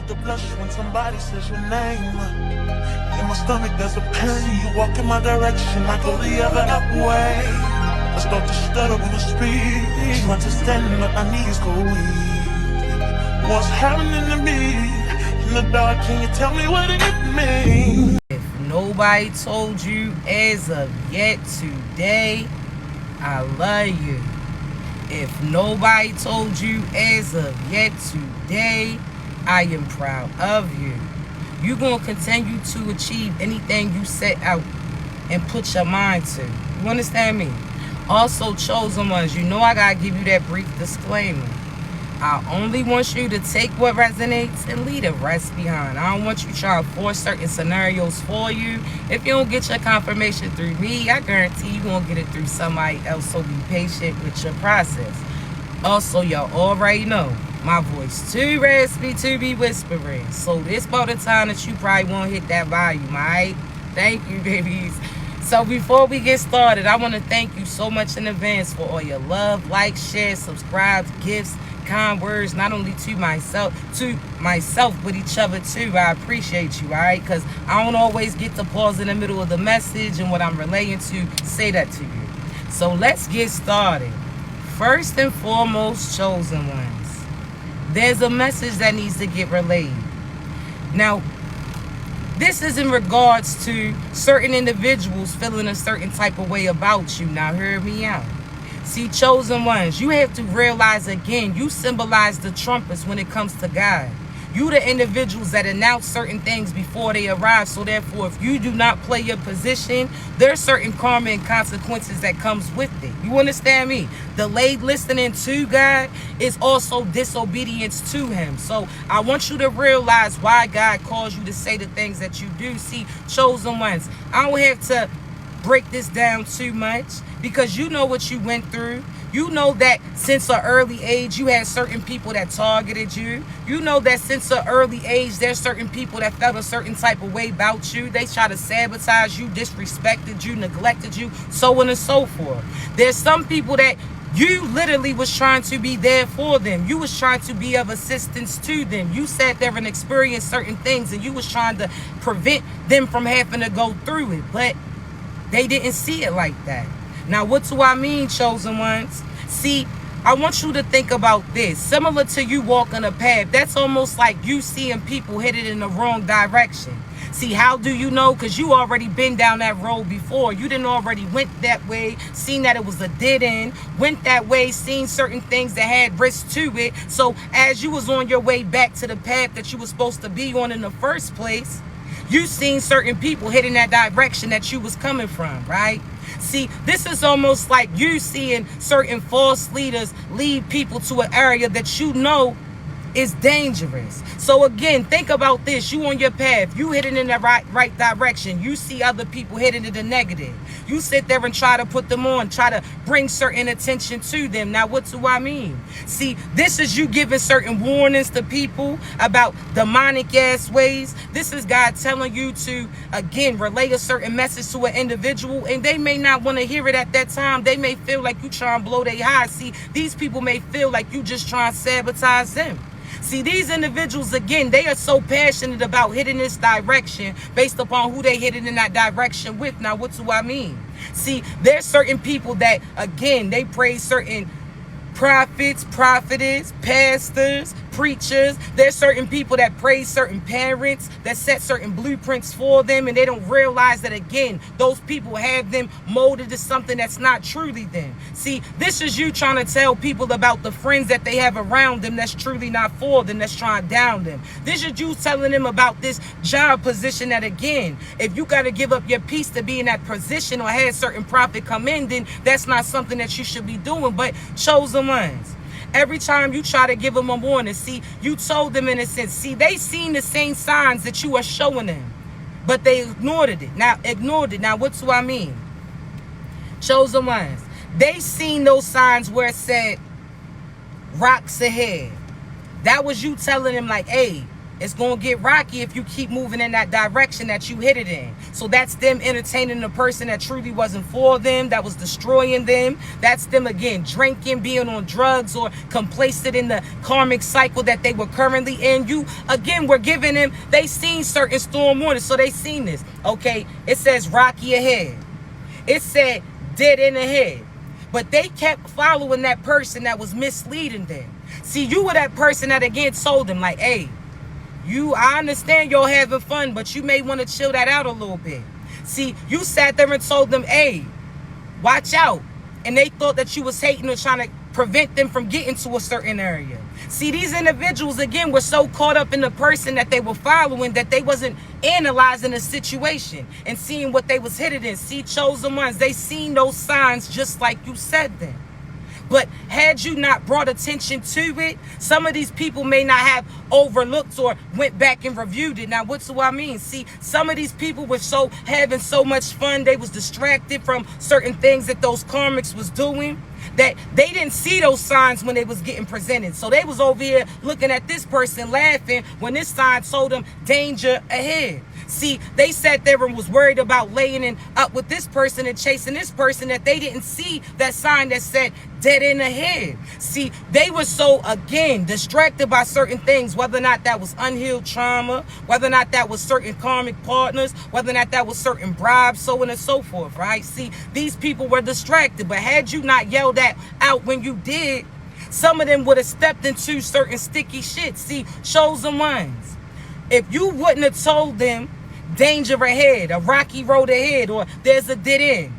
start to blush when somebody says your name. In my stomach there's a pain. You walk in my direction, I go the other way. I start to stutter when I speak. Trying to stand but my knees go weak. What's happening to me? In the dark, can you tell me what it means? If nobody told you as of yet today, I love you. If nobody told you as of yet today, I am proud of you. You're going to continue to achieve anything you set out and put your mind to. You understand me? Also, chosen ones, you know I got to give you that brief disclaimer. I only want you to take what resonates and leave the rest behind. I don't want you trying to force certain scenarios for you. If you don't get your confirmation through me, I guarantee you won't get it through somebody else, so be patient with your process. Also, y'all already know my voice too raspy to be whispering. So this about the time that you probably won't hit that volume, alright? Thank you, babies. So before we get started, I want to thank you so much in advance for all your love, like, share, subscribe, gifts, kind words, not only to myself, but each other too. I appreciate you, all right? Because I don't always get to pause in the middle of the message and what I'm relaying to say that to you. So let's get started. First and foremost, chosen ones, there's a message that needs to get relayed. Now, this is in regards to certain individuals feeling a certain type of way about you. Now, hear me out. See, chosen ones, you have to realize again, you symbolize the trumpets when it comes to God. You the individuals that announce certain things before they arrive. So therefore, if you do not play your position, there's certain karma and consequences that comes with it. You understand me? Delayed listening to God is also disobedience to him. So I want you to realize why God calls you to say the things that you do. See, chosen ones, I don't have to break this down too much, because you know what you went through. You know that since an early age you had certain people that targeted you. You know that since an early age there's certain people that felt a certain type of way about you. They try to sabotage you, disrespected you, neglected you, so on and so forth. There's some people that you literally was trying to be there for them. You was trying to be of assistance to them. You sat there and experienced certain things, and you was trying to prevent them from having to go through it. But they didn't see it like that. Now, what do I mean, chosen ones? See, I want you to think about this. Similar to you walking a path, that's almost like you seeing people headed in the wrong direction. See, how do you know? Because you already been down that road before. You didn't already went that way, seen that it was a dead end, went that way, seen certain things that had risk to it. So as you was on your way back to the path that you was supposed to be on in the first place, you seen certain people heading that direction that you was coming from, right? See, this is almost like you seeing certain false leaders lead people to an area that you know is dangerous. So again, think about this. You on your path, you heading in the right direction. You see other people heading in the negative. You sit there and try to put them on, try to bring certain attention to them. Now, what do I mean? See, this is you giving certain warnings to people about demonic ass ways. This is God telling you to, again, relay a certain message to an individual, and they may not want to hear it at that time. They may feel like you trying to blow their high. See, these people may feel like you just trying to sabotage them. See, these individuals, again, they are so passionate about hitting this direction based upon who they hitting in that direction with. Now, what do I mean? See, there's certain people that, again, they praise certain prophets, prophetess, pastors, preachers. There's certain people that praise certain parents that set certain blueprints for them, and they don't realize that, again, those people have them molded to something that's not truly them. See, this is you trying to tell people about the friends that they have around them that's truly not for them, that's trying to down them. This is you telling them about this job position that, again, if you got to give up your peace to be in that position or had certain profit come in, then that's not something that you should be doing. But chosen ones, every time you try to give them a warning, see, you told them in a sense, see, they seen the same signs that you are showing them, but they ignored it. Now, what do I mean? Chosen ones, they seen those signs where it said rocks ahead. That was you telling them like, hey, it's going to get rocky if you keep moving in that direction that you hit it in. So that's them entertaining the person that truly wasn't for them, that was destroying them. That's them, again, drinking, being on drugs, or complacent in the karmic cycle that they were currently in. You, again, were giving them, they seen certain storm warnings, so they seen this. Okay, it says rocky ahead. It said dead in the head. But they kept following that person that was misleading them. See, you were that person that, again, told them, like, hey, I understand y'all having fun, but you may want to chill that out a little bit. See, you sat there and told them, hey, watch out. And they thought that you was hating or trying to prevent them from getting to a certain area. See, these individuals, again, were so caught up in the person that they were following that they wasn't analyzing the situation and seeing what they was headed in. See, chosen ones, they seen those signs just like you said them. But had you not brought attention to it, some of these people may not have overlooked or went back and reviewed it. Now, what do I mean? See, some of these people were having so much fun, they was distracted from certain things that those karmics was doing, that they didn't see those signs when they was getting presented. So they was over here looking at this person laughing when this sign told them danger ahead. See, they sat there and was worried about laying up with this person and chasing this person, that they didn't see that sign that said dead in the head. See, they were so, again, distracted by certain things, whether or not that was unhealed trauma, whether or not that was certain karmic partners, whether or not that was certain bribes, so on and so forth, right? See, these people were distracted, but had you not yelled that out when you did, some of them would have stepped into certain sticky shit. See, chosen ones, if you wouldn't have told them danger ahead, a rocky road ahead, or there's a dead end,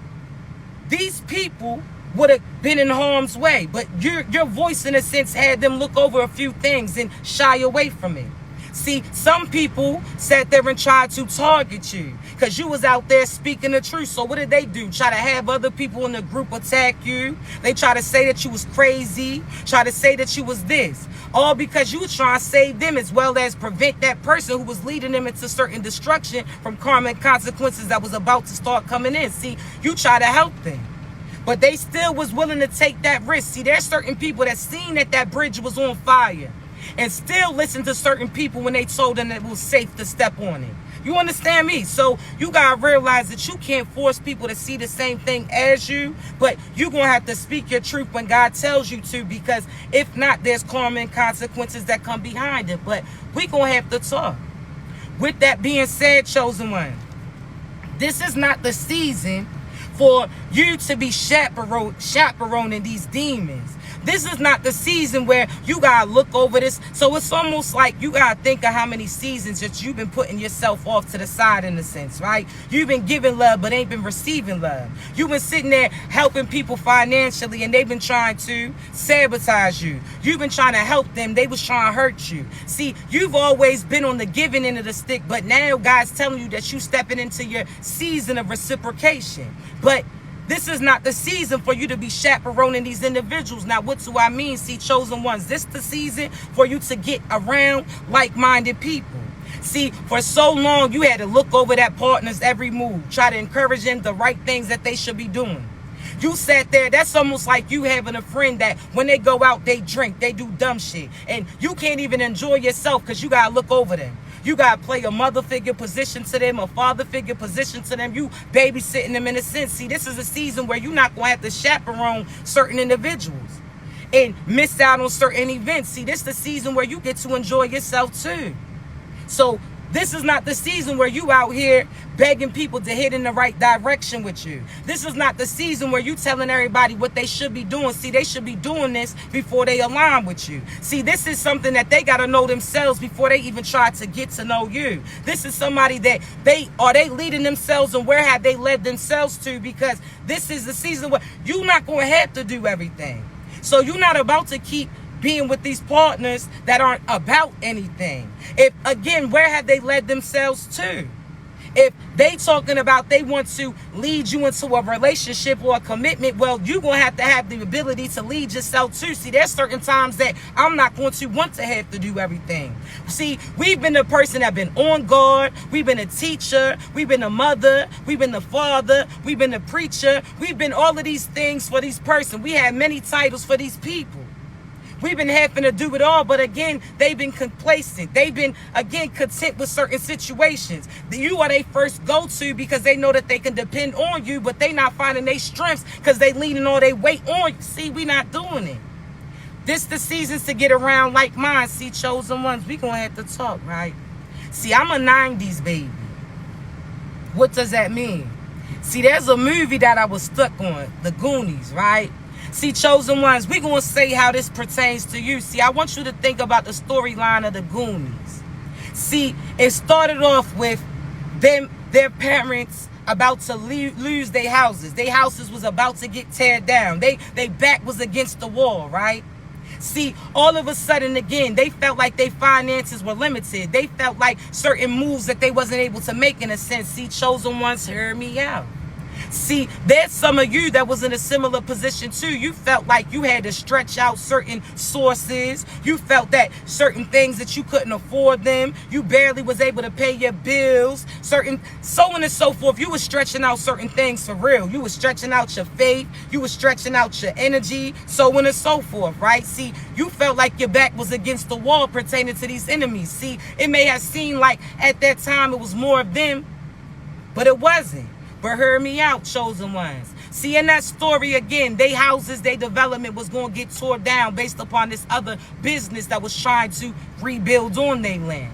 these people would have been in harm's way. But your voice, in a sense, had them look over a few things and shy away from it. See, some people sat there and tried to target you because you was out there speaking the truth. So what did they do? Try to have other people in the group attack you. They try to say that you was crazy, try to say that you was this. All because you were trying to save them, as well as prevent that person who was leading them into certain destruction from karmic consequences that was about to start coming in. See, you try to help them, but they still was willing to take that risk. See, there's certain people that seen that bridge was on fire and still listen to certain people when they told them that it was safe to step on it. You understand me? So you gotta realize that you can't force people to see the same thing as you, but you're gonna have to speak your truth when God tells you to, because if not, there's karma and consequences that come behind it. But we gonna have to talk. With that being said, chosen one, this is not the season for you to be chaperoning these demons. This is not the season where you gotta look over this. So it's almost like you gotta think of how many seasons that you've been putting yourself off to the side, in a sense, right? You've been giving love, but ain't been receiving love. You've been sitting there helping people financially, and they've been trying to sabotage you. You've been trying to help them, they was trying to hurt you. See, you've always been on the giving end of the stick, but now God's telling you that you stepping into your season of reciprocation. But this is not the season for you to be chaperoning these individuals. Now, what do I mean? See, chosen ones, this is the season for you to get around like-minded people. See, for so long, you had to look over that partner's every move, try to encourage them the right things that they should be doing. You sat there, that's almost like you having a friend that when they go out, they drink, they do dumb shit, and you can't even enjoy yourself because you got to look over them. You got to play a mother figure position to them, a father figure position to them. You babysitting them, in a sense. See, this is a season where you're not going to have to chaperone certain individuals and miss out on certain events. See, this is the season where you get to enjoy yourself too. So this is not the season where you out here begging people to head in the right direction with you. This is not the season where you telling everybody what they should be doing. See, they should be doing this before they align with you. See, this is something that they got to know themselves before they even try to get to know you. This is somebody that they leading themselves, and where have they led themselves to? Because this is the season where you're not going to have to do everything. So you're not about to keep being with these partners that aren't about anything. If, again, where have they led themselves to? If they talking about they want to lead you into a relationship or a commitment, well, you're going to have the ability to lead yourself too. See, there's certain times that I'm not going to want to have to do everything. See, we've been the person that been on guard. We've been a teacher. We've been a mother. We've been the father. We've been the preacher. We've been all of these things for these person. We had many titles for these people. We've been having to do it all, but again, they've been complacent. They've been, again, content with certain situations. You are their first go-to because they know that they can depend on you, but they not finding their strengths because they leaning all their weight on you. See, we not doing it. This the seasons to get around like mine. See, chosen ones, we gonna have to talk, right? See, I'm a 90s baby. What does that mean? See, there's a movie that I was stuck on, the Goonies, right? See, chosen ones, we're going to say how this pertains to you. See, I want you to think about the storyline of the Goonies. See, it started off with their parents about to lose their houses. Their houses was about to get teared down. They back was against the wall, right? See, all of a sudden, again, they felt like their finances were limited. They felt like certain moves that they wasn't able to make in a sense. See, chosen ones, hear me out. See, there's some of you that was in a similar position too. You felt like you had to stretch out certain sources. You felt that certain things that you couldn't afford them. You barely was able to pay your bills. Certain, so on and so forth. You were stretching out certain things for real. You were stretching out your faith. You were stretching out your energy. So on and so forth, right? See, you felt like your back was against the wall pertaining to these enemies. See, it may have seemed like at that time it was more of them, but it wasn't. But hear me out, chosen ones. See, in that story, again, they houses, their development was going to get tore down based upon this other business that was trying to rebuild on their land.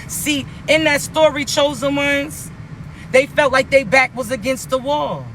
See, in that story, chosen ones, they felt like their back was against the wall.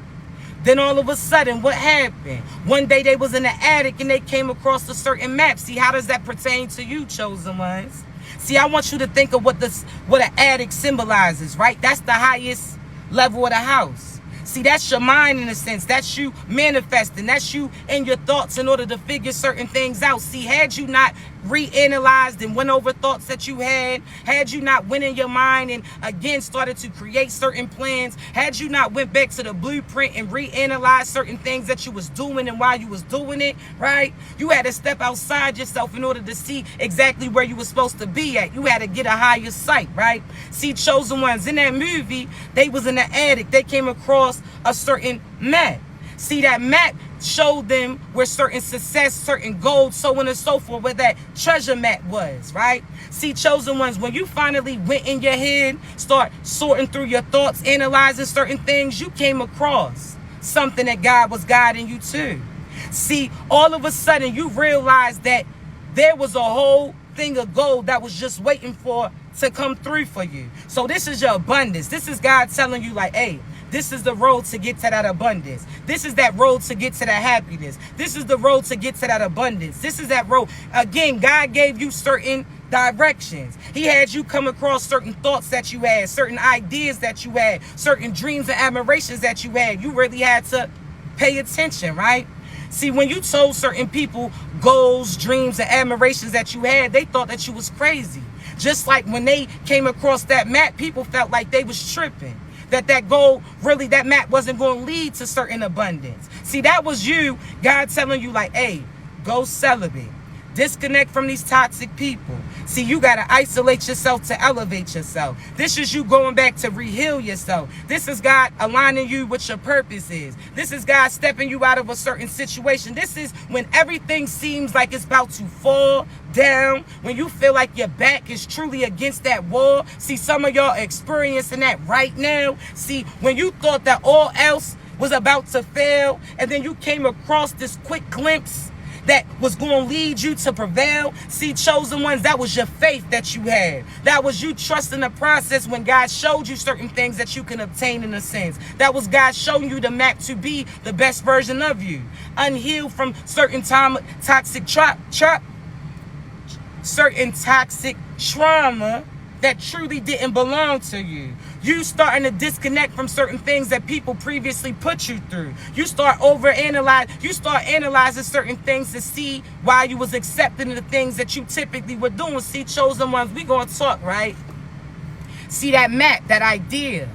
Then all of a sudden, what happened? One day they was in the attic and they came across a certain map. See, how does that pertain to you, chosen ones? See, I want you to think of what an attic symbolizes, right? That's the highest level of the house. See, that's your mind in a sense. That's you manifesting. That's you in your thoughts in order to figure certain things out. See, had you not reanalyzed and went over thoughts that you had you not went in your mind and again started to create certain plans, had you not went back to the blueprint and reanalyzed certain things that you was doing and while you was doing it, right? You had to step outside yourself in order to see exactly where you were supposed to be at. You had to get a higher sight, right? See, chosen ones, in that movie, they was in the attic. They came across a certain map. See, that map showed them where certain success, certain gold, so on and so forth, where that treasure map was, right? See, chosen ones, when you finally went in your head, start sorting through your thoughts, analyzing certain things, you came across something that God was guiding you to. See, all of a sudden, you realized that there was a whole thing of gold that was just waiting to come through for you. So this is your abundance. This is God telling you like, hey, this is the road to get to that abundance. This is that road to get to that happiness. This is the road to get to that abundance. This is that road. Again, God gave you certain directions. He had you come across certain thoughts that you had, certain ideas that you had, certain dreams and admirations that you had. You really had to pay attention, right? See, when you told certain people goals, dreams, and admirations that you had, they thought that you was crazy. Just like when they came across that map, people felt like they was tripping. That goal, really, that map wasn't going to lead to certain abundance. See, that was you, God telling you like, hey, go celibate. Disconnect from these toxic people. See, you got to isolate yourself to elevate yourself. This is you going back to re-heal yourself. This is God aligning you with your purpose is. This is God stepping you out of a certain situation. This is when everything seems like it's about to fall down, when you feel like your back is truly against that wall. See, some of y'all experiencing that right now. See, when you thought that all else was about to fail, and then you came across this quick glimpse that was going to lead you to prevail. See, chosen ones, that was your faith that you had. That was you trusting the process when God showed you certain things that you can obtain in a sense. That was God showing you the map to be the best version of you. Unhealed from certain toxic trauma that truly didn't belong to you. You starting to disconnect from certain things that people previously put you through. You start analyzing certain things to see why you was accepting the things that you typically were doing. See, chosen ones, we gonna talk, right? See, that map, that idea,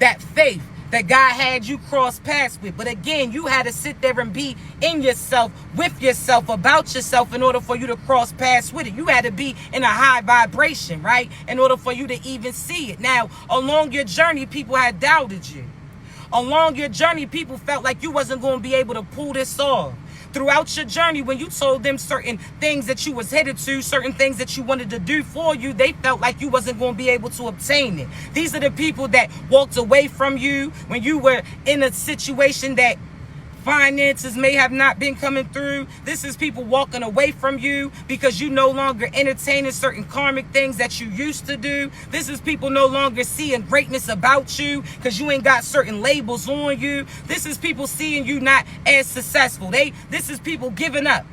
that faith that God had you cross paths with. But again, you had to sit there and be in yourself, with yourself, about yourself in order for you to cross paths with it. You had to be in a high vibration, right? In order for you to even see it. Now, along your journey, people had doubted you. Along your journey, people felt like you wasn't going to be able to pull this off. throughout your journey, when you told them certain things that you was headed to, certain things that you wanted to do for you, they felt like you wasn't going to be able to obtain it. These are the people that walked away from you when you were in a situation that finances may have not been coming through. This is people walking away from you because you no longer entertaining certain karmic things that you used to do. This is people no longer seeing greatness about you because you ain't got certain labels on you. This is people seeing you not as successful. This is people giving up.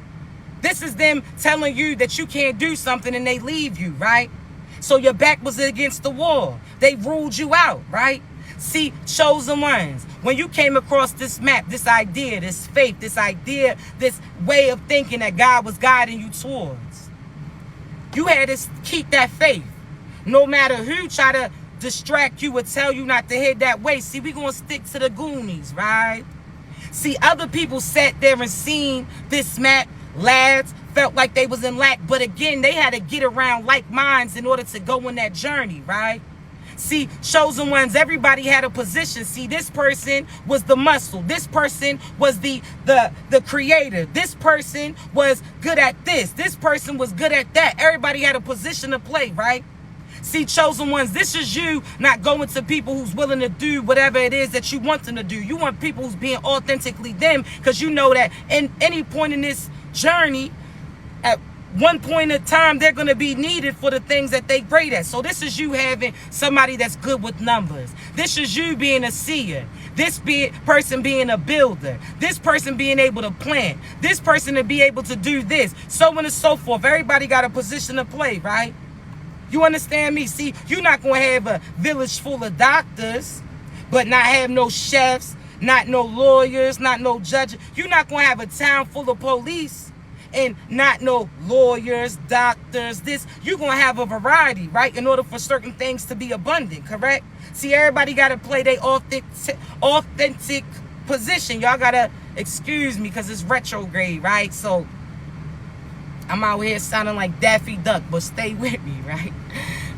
This is them telling you that you can't do something and they leave you, right? So your back was against the wall. They ruled you out, right? See, chosen ones, when you came across this map, this idea, this faith, this idea, this way of thinking that God was guiding you towards, you had to keep that faith. No matter who try to distract you or tell you not to head that way. See, we're going to stick to the Goonies, right? See, other people sat there and seen this map, lads, felt like they was in lack. But again, they had to get around like minds in order to go on that journey, right? See, chosen ones, everybody had a position. See, this person was the muscle. This person was the creator. This person was good at this. This person was good at that. Everybody had a position to play, right? See, chosen ones, this is you not going to people who's willing to do whatever it is that you want them to do. You want people who's being authentically them, because you know that in any point in this journey, at one point in time, they're going to be needed for the things that they great at. So this is you having somebody that's good with numbers. This is you being a seer. This person being a builder. This person being able to plant. This person to be able to do this. So on and so forth. Everybody got a position to play, right? You understand me? See, you're not going to have a village full of doctors, but not have no chefs, not no lawyers, not no judges. You're not going to have a town full of police and not no lawyers, doctors, this. You're going to have a variety, right? In order for certain things to be abundant, correct? See, everybody got to play their authentic position. Y'all got to excuse me because it's retrograde, right? So I'm out here sounding like Daffy Duck, but stay with me, right?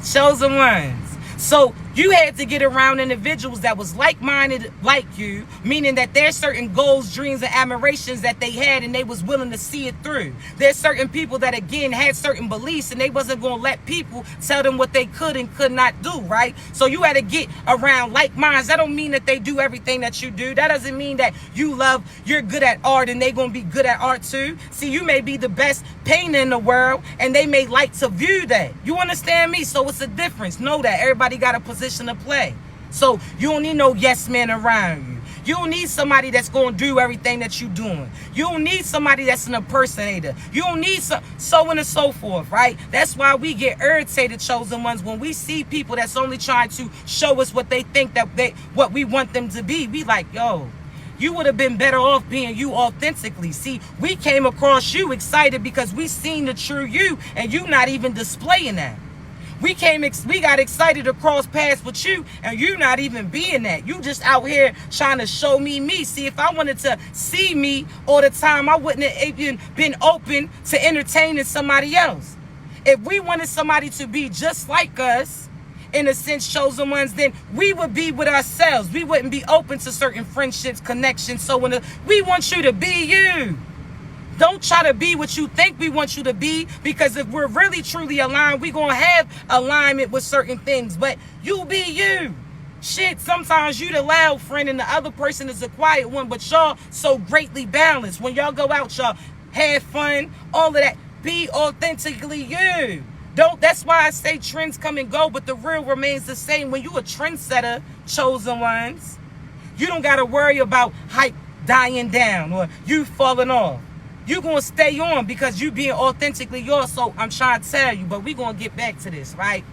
Chosen ones. So you had to get around individuals that was like-minded like you, meaning that there's certain goals, dreams, and admirations that they had and they was willing to see it through. There's certain people that, again, had certain beliefs and they wasn't going to let people tell them what they could and could not do, right? So you had to get around like minds. That don't mean that they do everything that you do. That doesn't mean that you're good at art and they going to be good at art too. See, you may be the best painter in the world and they may like to view that. You understand me? So it's a difference. Know that. Everybody got a position to play. So you don't need no yes man around you. You don't need somebody that's going to do everything that you're doing. You don't need somebody that's an impersonator. You don't need so on and so forth, right? That's why we get irritated, chosen ones, when we see people that's only trying to show us what they think that what we want them to be. We like, yo, you would have been better off being you authentically. See, we came across you excited because we seen the true you and you not even displaying that. We got excited to cross paths with you, and you not even being that. You just out here trying to show me. See, if I wanted to see me all the time, I wouldn't have even been open to entertaining somebody else. If we wanted somebody to be just like us, in a sense, chosen ones, then we would be with ourselves. We wouldn't be open to certain friendships, connections, so on. We want you to be you. Don't try to be what you think we want you to be, because if we're really truly aligned, we're going to have alignment with certain things. But you be you. Shit, sometimes you the loud friend and the other person is a quiet one, but y'all so greatly balanced. When y'all go out, y'all have fun, all of that. Be authentically you. That's why I say trends come and go, but the real remains the same. When you a trendsetter, chosen ones, you don't got to worry about hype dying down or you falling off. You're going to stay on because you being authentically yours. So I'm trying to tell you, but we're going to get back to this, right?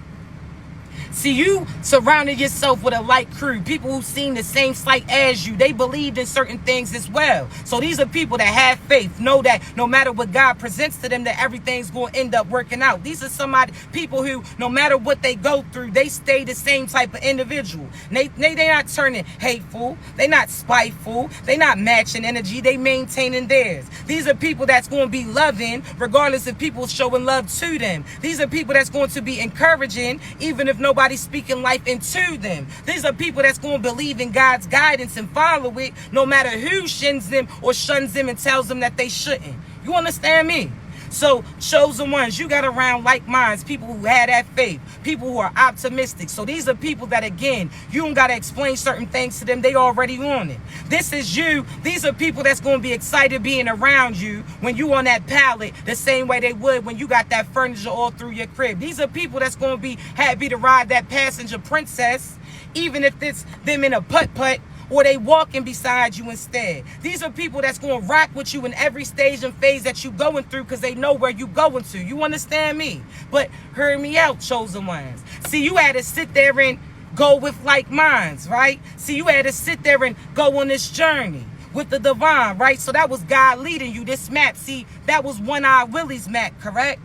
See, you surrounded yourself with a like crew, people who seen the same sight as you. They believed in certain things as well. So these are people that have faith, know that no matter what God presents to them, that everything's going to end up working out. These are people who, no matter what they go through, they stay the same type of individual. They're not turning hateful. They're not spiteful. They're not matching energy. They maintaining theirs. These are people that's going to be loving regardless of people showing love to them. These are people that's going to be encouraging even if nobody speaking life into them. These are people that's going to believe in God's guidance and follow it, no matter who shins them or shuns them and tells them that they shouldn't. You understand me? So, chosen ones, you got around like minds, people who had that faith, people who are optimistic. So these are people that, again, you don't got to explain certain things to them. They already on it. This is you. These are people that's going to be excited being around you when you on that pallet the same way they would when you got that furniture all through your crib. These are people that's going to be happy to ride that passenger princess, even if it's them in a putt-putt, or they walking beside you instead. These are people that's going to rock with you in every stage and phase that you going through because they know where you going to. You understand me? But hear me out, chosen ones. See, you had to sit there and go with like minds, right? See, you had to sit there and go on this journey with the divine, right? So that was God leading you. This map, see, that was One-Eye Willie's map, correct?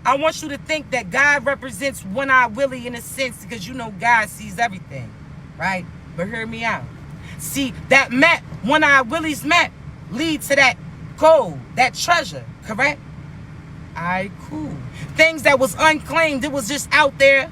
I want you to think that God represents One-Eye Willie in a sense because you know God sees everything, right? But hear me out. See, that map, One-Eye Willie's map, lead to that gold, that treasure, correct? Alright, cool. Things that was unclaimed, it was just out there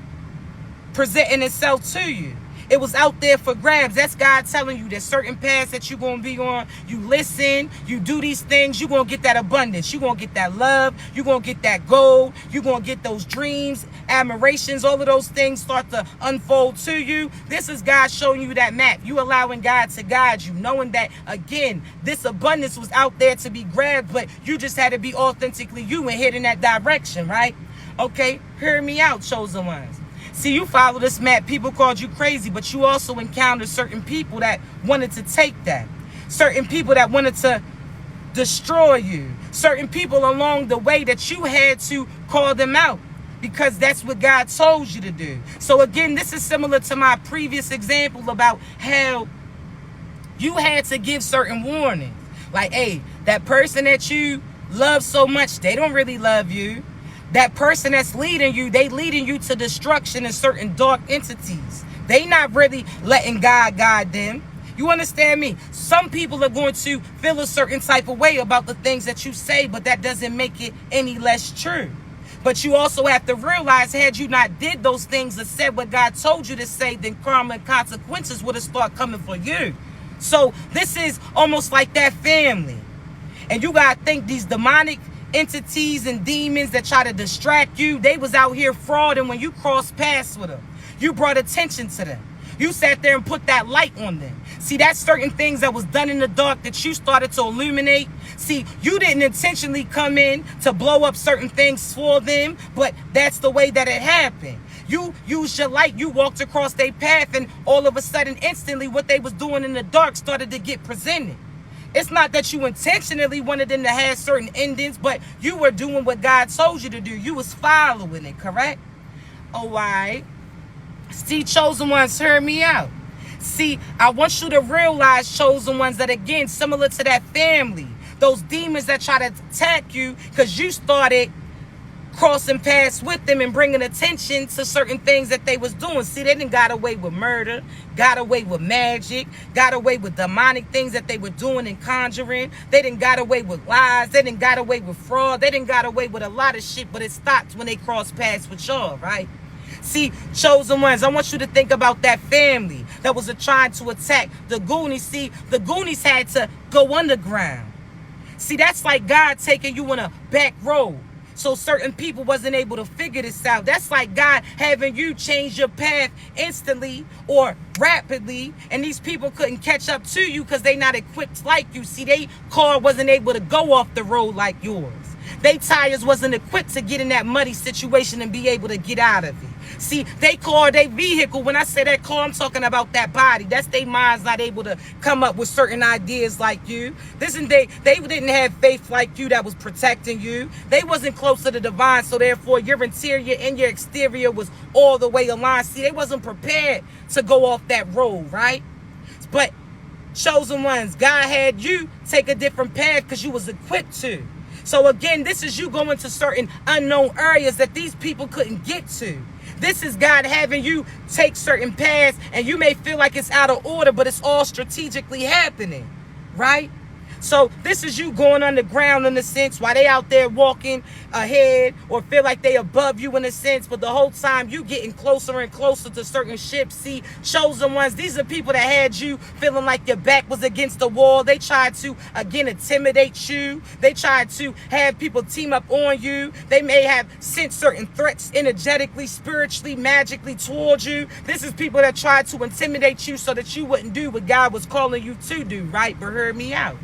presenting itself to you. It was out there for grabs. That's God telling you that certain paths that you're going to be on, you listen, you do these things, you're going to get that abundance. You're going to get that love. You're going to get that gold. You're going to get those dreams, admirations, all of those things start to unfold to you. This is God showing you that map. You allowing God to guide you, knowing that, again, this abundance was out there to be grabbed, but you just had to be authentically you and head in that direction, right? Okay, hear me out, chosen ones. See, you follow this map. People called you crazy, but you also encountered certain people that wanted to take that. Certain people that wanted to destroy you. Certain people along the way that you had to call them out because that's what God told you to do. So again, this is similar to my previous example about how you had to give certain warnings. Like, hey, that person that you love so much, they don't really love you. That person that's leading you, they leading you to destruction in certain dark entities. They not really letting God guide them. You understand me? Some people are going to feel a certain type of way about the things that you say, but that doesn't make it any less true. But you also have to realize, had you not did those things or said what God told you to say, then karma and consequences would have started coming for you. So this is almost like that family. And you got to think these demonic entities and demons that try to distract you, they was out here frauding when you crossed paths with them. You brought attention to them. You sat there and put that light on them. See, that's certain things that was done in the dark that you started to illuminate. See, you didn't intentionally come in to blow up certain things for them, but that's the way that it happened. You used your light, you walked across their path, and all of a sudden, instantly, what they was doing in the dark started to get presented. It's not that you intentionally wanted them to have certain endings, but you were doing what God told you to do. You was following it, correct? All right. See, chosen ones, hear me out. See, I want you to realize, chosen ones, that again, similar to that family, those demons that try to attack you because you started crossing paths with them and bringing attention to certain things that they was doing. See, they done got away with murder, got away with magic, got away with demonic things that they were doing and conjuring. They done got away with lies. They done got away with fraud. They done got away with a lot of shit, but it stopped when they crossed paths with y'all, right? See, chosen ones, I want you to think about that family that was trying to attack the Goonies. See, the Goonies had to go underground. See, that's like God taking you on a back road, so certain people wasn't able to figure this out. That's like God having you change your path instantly or rapidly, and these people couldn't catch up to you because they not equipped like you. See, they car wasn't able to go off the road like yours. They tires wasn't equipped to get in that muddy situation and be able to get out of it. See, they car, they vehicle, when I say that car, I'm talking about that body. That's their minds not able to come up with certain ideas like you. They didn't have faith like you that was protecting you. They wasn't close to the divine, so therefore your interior and your exterior was all the way aligned. See, they wasn't prepared to go off that road, right? But chosen ones, God had you take a different path because you was equipped to. So again, this is you going to certain unknown areas that these people couldn't get to. This is God having you take certain paths, and you may feel like it's out of order, but it's all strategically happening, right? So this is you going underground in a sense while they out there walking ahead or feel like they above you in a sense, but the whole time you getting closer and closer to certain ships. See, chosen ones, these are people that had you feeling like your back was against the wall. They tried to, again, intimidate you. They tried to have people team up on you. They may have sent certain threats energetically, spiritually, magically towards you. This is people that tried to intimidate you so that you wouldn't do what God was calling you to do, right? But hear me out.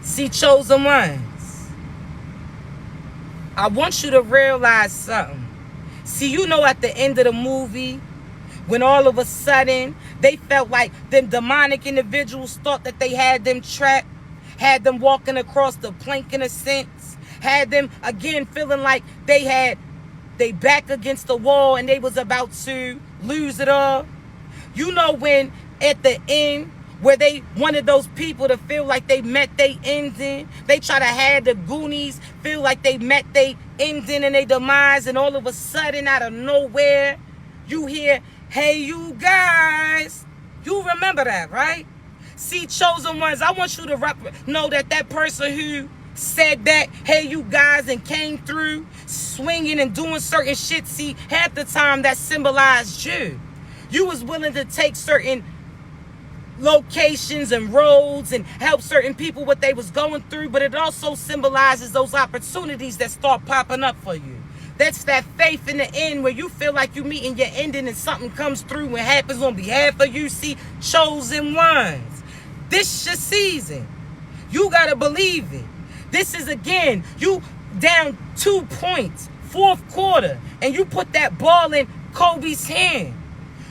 See, chosen ones, I want you to realize something. See, you know, at the end of the movie, when all of a sudden they felt like them demonic individuals thought that they had them trapped, had them walking across the plank in a sense, had them again feeling like they had they back against the wall and they was about to lose it all. You know, when at the end where they wanted those people to feel like they met they ending, they try to have the Goonies feel like they met they ending and they demise, and all of a sudden out of nowhere you hear, hey you guys. You remember that, right? See, chosen ones, I want you to know that that person who said that, hey you guys, and came through swinging and doing certain shit, see, half the time that symbolized you. You was willing to take certain locations and roads and help certain people what they was going through, but it also symbolizes those opportunities that start popping up for you. That's that faith in the end where you feel like you meeting your ending and something comes through and happens on behalf of you. See, chosen ones, this your season. You gotta believe it. This is, again, you down 2 points, fourth quarter, and you put that ball in Kobe's hand.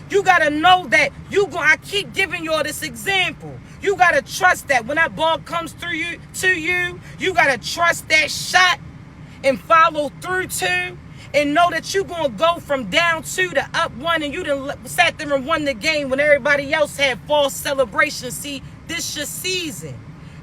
You got to know that I keep giving y'all this example. You got to trust that when that ball comes through you got to trust that shot and follow through to, and know that you're going to go from down 2 to up 1, and you done sat there and won the game when everybody else had false celebrations. See, this your season.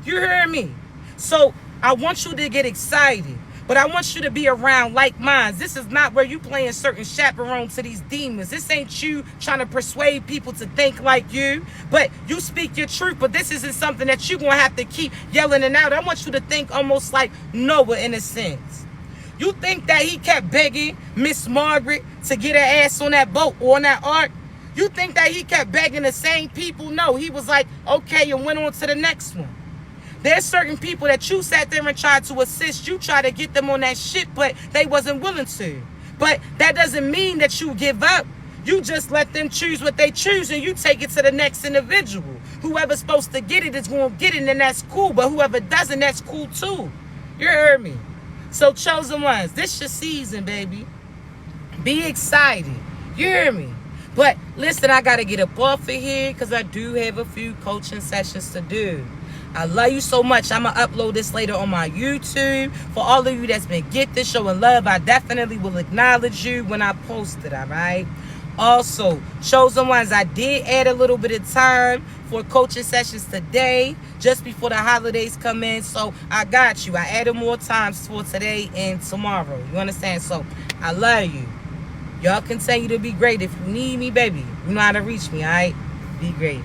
You hear me? So I want you to get excited. But I want you to be around like minds. This is not where you playing certain chaperone to these demons. This ain't you trying to persuade people to think like you. But you speak your truth. But this isn't something that you're going to have to keep yelling it out. I want you to think almost like Noah in a sense. You think that he kept begging Miss Margaret to get her ass on that boat or on that ark? You think that he kept begging the same people? No, he was like, okay, and went on to the next one. There's certain people that you sat there and tried to assist. You try to get them on that ship, but they wasn't willing to. But that doesn't mean that you give up. You just let them choose what they choose, and you take it to the next individual. Whoever's supposed to get it is going to get it, and that's cool. But whoever doesn't, that's cool too. You heard me? So, chosen ones, this your season, baby. Be excited. You hear me? But listen, I got to get up off of here because I do have a few coaching sessions to do. I love you so much. I'm going to upload this later on my YouTube. For all of you that's been gifted, showing love, I definitely will acknowledge you when I post it, all right? Also, chosen ones, I did add a little bit of time for coaching sessions today, just before the holidays come in. So I got you. I added more times for today and tomorrow. You understand? So I love you. Y'all continue to be great. If you need me, baby, you know how to reach me, all right? Be great.